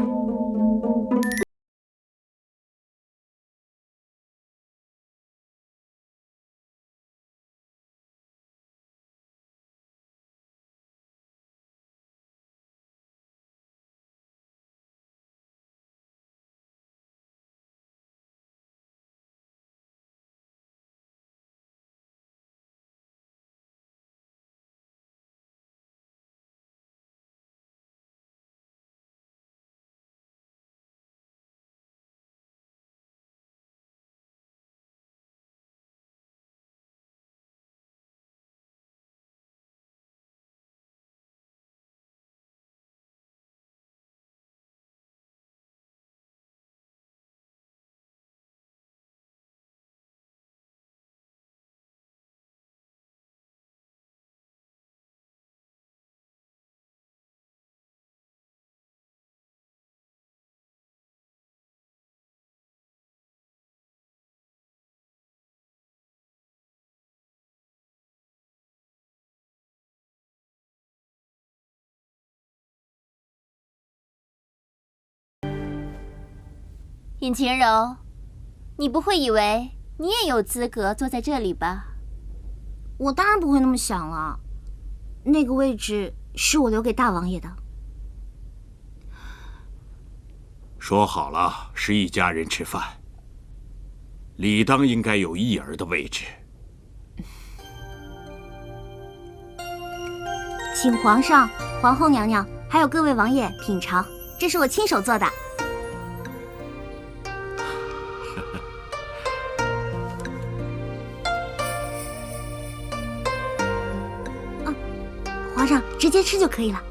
尹晴柔，你不会以为你也有资格坐在这里吧？我当然不会那么想了，那个位置是我留给大王爷的。说好了是一家人吃饭，理当应该有义儿的位置。请皇上、皇后娘娘还有各位王爷品尝，这是我亲手做的。皇上直接吃就可以了。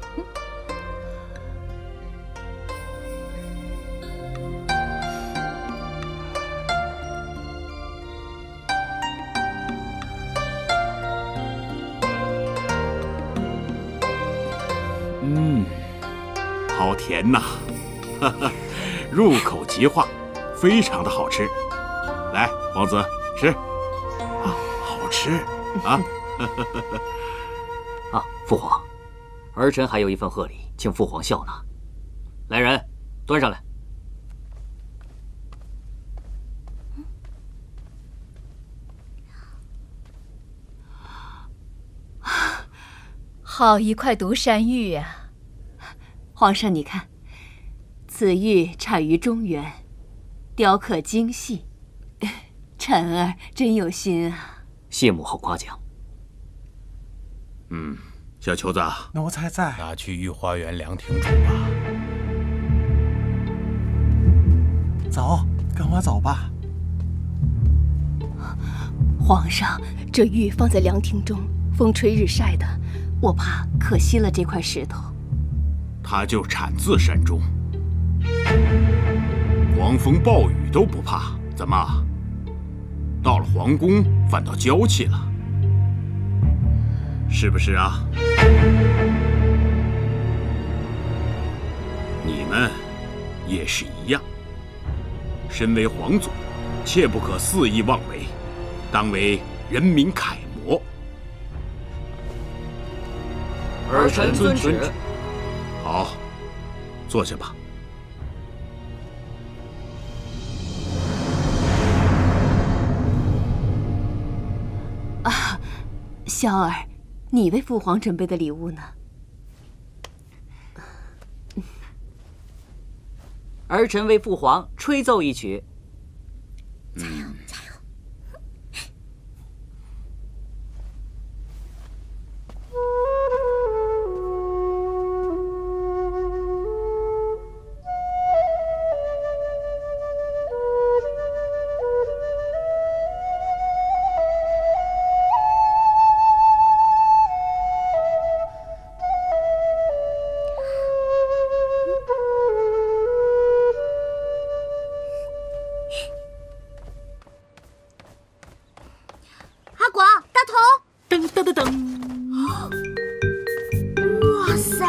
好甜呐，入口即化，非常的好吃。来，皇子吃，啊，好吃啊！啊，父皇，儿臣还有一份贺礼，请父皇笑纳。来人，端上来。好一块独山玉呀！皇上，你看，此玉产于中原，雕刻精细，臣儿真有心啊！谢母后夸奖。小球子，奴才在。拿去御花园凉亭煮吧。走，跟我走吧。皇上，这玉放在凉亭中，风吹日晒的，我怕可惜了这块石头。它就产自山中，狂风暴雨都不怕，怎么到了皇宫反倒娇气了？是不是啊？你们也是一样，身为皇族，切不可肆意妄为，当为人民楷模。儿臣遵旨。好，坐下吧。啊，萧儿，你为父皇准备的礼物呢？儿臣为父皇吹奏一曲。加油，加油！哇塞，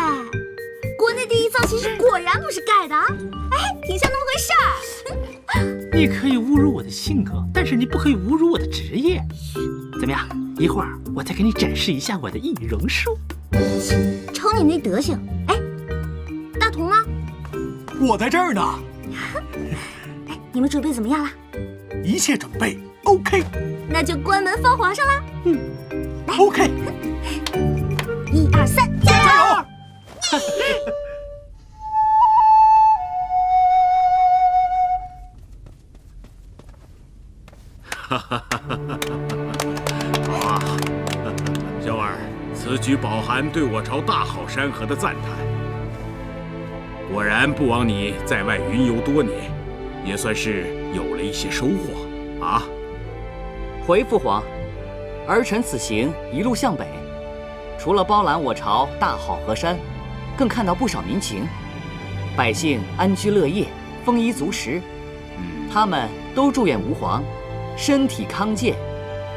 国内第一造型师果然不是盖的啊！哎，挺像那么回事儿。你可以侮辱我的性格，但是你不可以侮辱我的职业。怎么样？一会儿我再给你展示一下我的易容术。瞅你那德行，哎，大同呢？我在这儿呢。哎，你们准备怎么样了？一切准备 OK。那就关门放皇上啦。来 OK。1、2、3，加油！哈哈哈哈！好啊，萧儿，此举饱含对我朝大好山河的赞叹。果然不枉你在外云游多年，也算是有了一些收获啊。回父皇，儿臣此行一路向北，除了包揽我朝大好河山，更看到不少民情，百姓安居乐业，丰衣足食。他们都祝愿吾皇身体康健，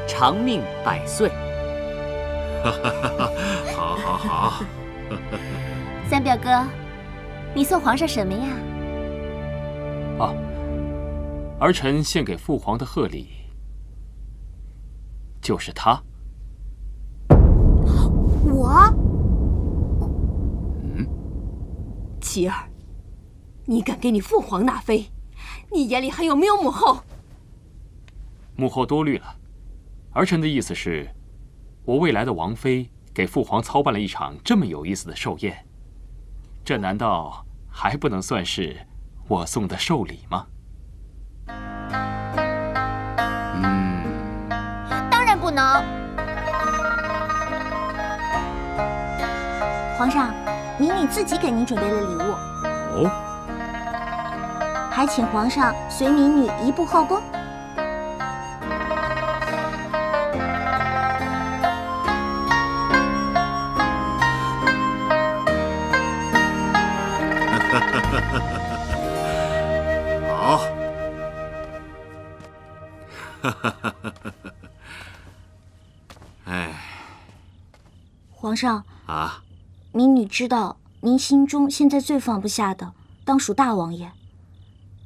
长命百岁。好好好。三表哥，你送皇上什么呀？啊，儿臣献给父皇的贺礼就是它。我？琪儿，你敢给你父皇纳妃，你眼里还有没有母后？母后多虑了，儿臣的意思是，我未来的王妃给父皇操办了一场这么有意思的寿宴，这难道还不能算是我送的寿礼吗？当然不能。皇上，民女自己给您准备了礼物。哦，还请皇上随民女移步后宫。好。哎，皇上啊，民女知道您心中现在最放不下的，当属大王爷。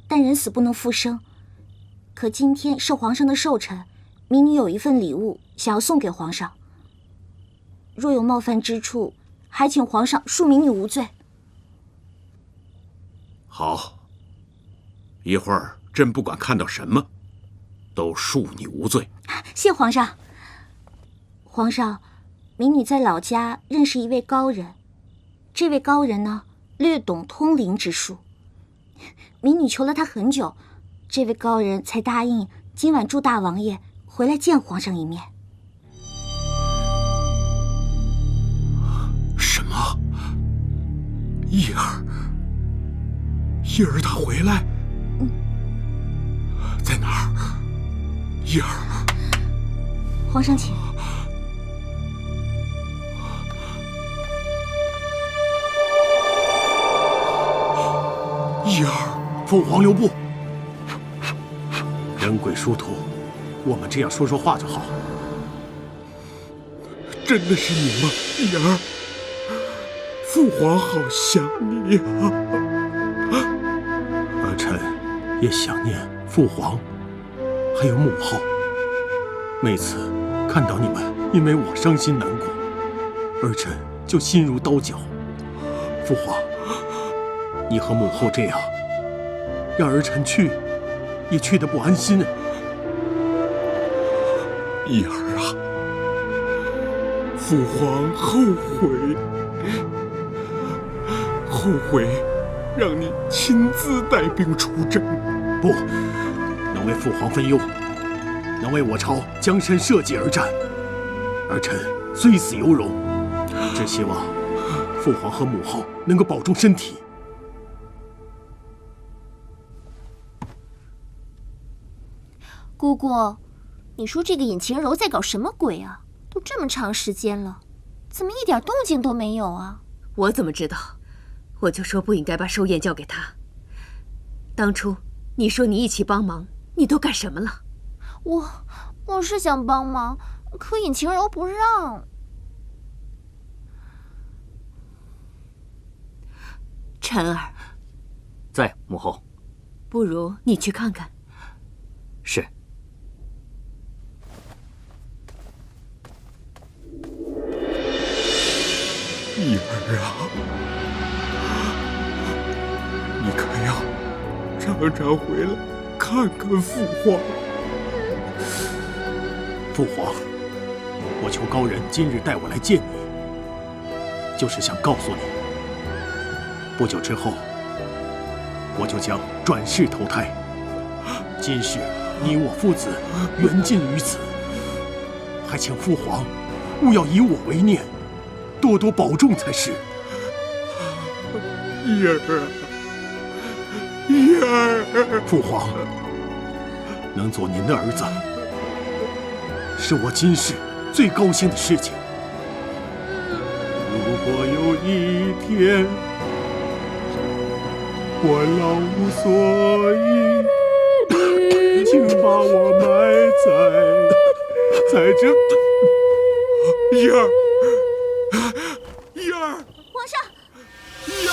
但人死不能复生，可今天是皇上的寿辰，民女有一份礼物想要送给皇上。若有冒犯之处，还请皇上恕民女无罪。好，一会儿朕不管看到什么，都恕你无罪。谢皇上。皇上，民女在老家认识一位高人，这位高人呢，略懂通灵之术。民女求了他很久，这位高人才答应今晚助大王爷回来见皇上一面。什么？叶儿？叶儿他回来？在哪儿？叶儿。皇上请。叶儿。父皇留步，人鬼殊途，我们这样说说话就好。真的是你吗，叶儿？父皇好想你啊！儿臣也想念父皇，还有母后。每次看到你们因为我伤心难过，儿臣就心如刀绞。父皇，你和母后这样，让儿臣去，也去得不安心啊！叶儿啊，父皇后悔让你亲自带兵出征。不能为父皇分忧，能为我朝江山社稷而战，儿臣虽死犹荣。只希望父皇和母后能够保重身体。姑姑，你说这个尹晴柔在搞什么鬼啊？都这么长时间了，怎么一点动静都没有啊？我怎么知道？我就说不应该把寿宴交给他。当初你说你一起帮忙，你都干什么了？我是想帮忙，可尹晴柔不让。晨儿，在，母后。不如你去看看。是。叶儿啊，你可要常常回来看看父皇。父皇，我求高人今日带我来见你，就是想告诉你，不久之后，我就将转世投胎。今世你我父子缘尽于此，还请父皇勿要以我为念，多多保重才是。叶儿啊，叶儿，父皇，能做您的儿子，是我今世最高兴的事情。如果有一天我老无所依，请把我埋在这。叶儿，叶儿，皇上，叶儿，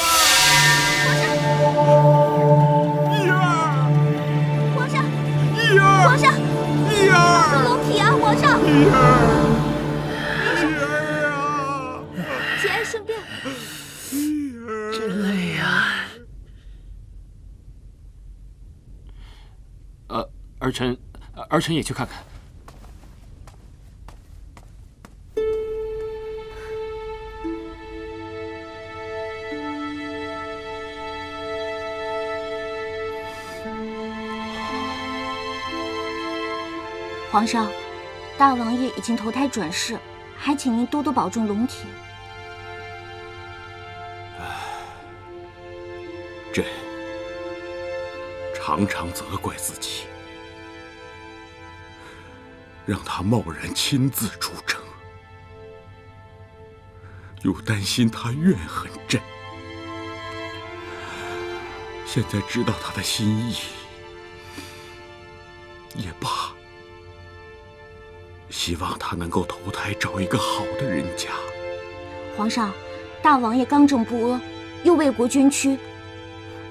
皇上，叶儿，皇上，叶儿，做龙体啊，皇上！叶儿啊！节哀生变。真累呀！儿臣也去看看。皇上，大王爷已经投胎转世，还请您多多保重龙体。朕常常责怪自己，让他贸然亲自出征，又担心他怨恨朕。现在知道他的心意，也罢。希望他能够投胎找一个好的人家。皇上，大王爷刚正不阿，又为国捐躯，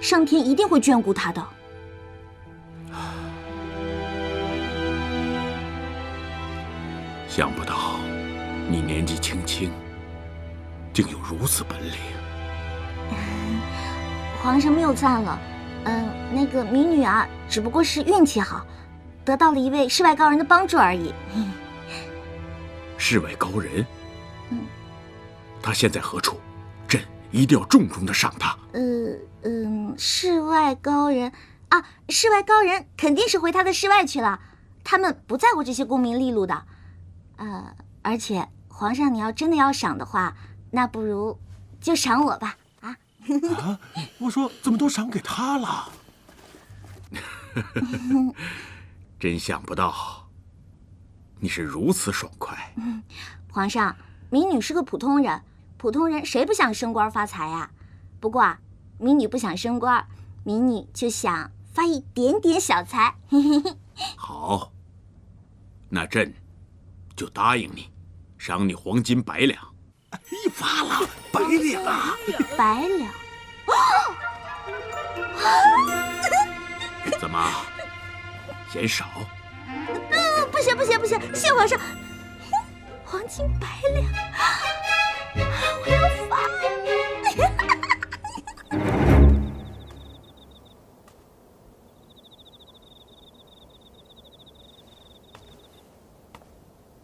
上天一定会眷顾他的。想不到你年纪轻轻，竟有如此本领。皇上谬赞了，那个民女啊，只不过是运气好，得到了一位世外高人的帮助而已。世外高人？他现在何处？朕一定要重重的赏他。世外高人啊，世外高人肯定是回他的世外去了，他们不在乎这些功名利禄的。而且皇上，你要真的要赏的话，那不如就赏我吧。啊，我说怎么都赏给他了？真想不到，你是如此爽快。皇上，民女是个普通人，普通人谁不想升官发财呀？不过啊，民女不想升官，民女就想发一点点小财。好，那朕就答应你，赏你黄金100两。发了100两啊！100两！怎么，嫌少？不行，谢皇上，黄金100两。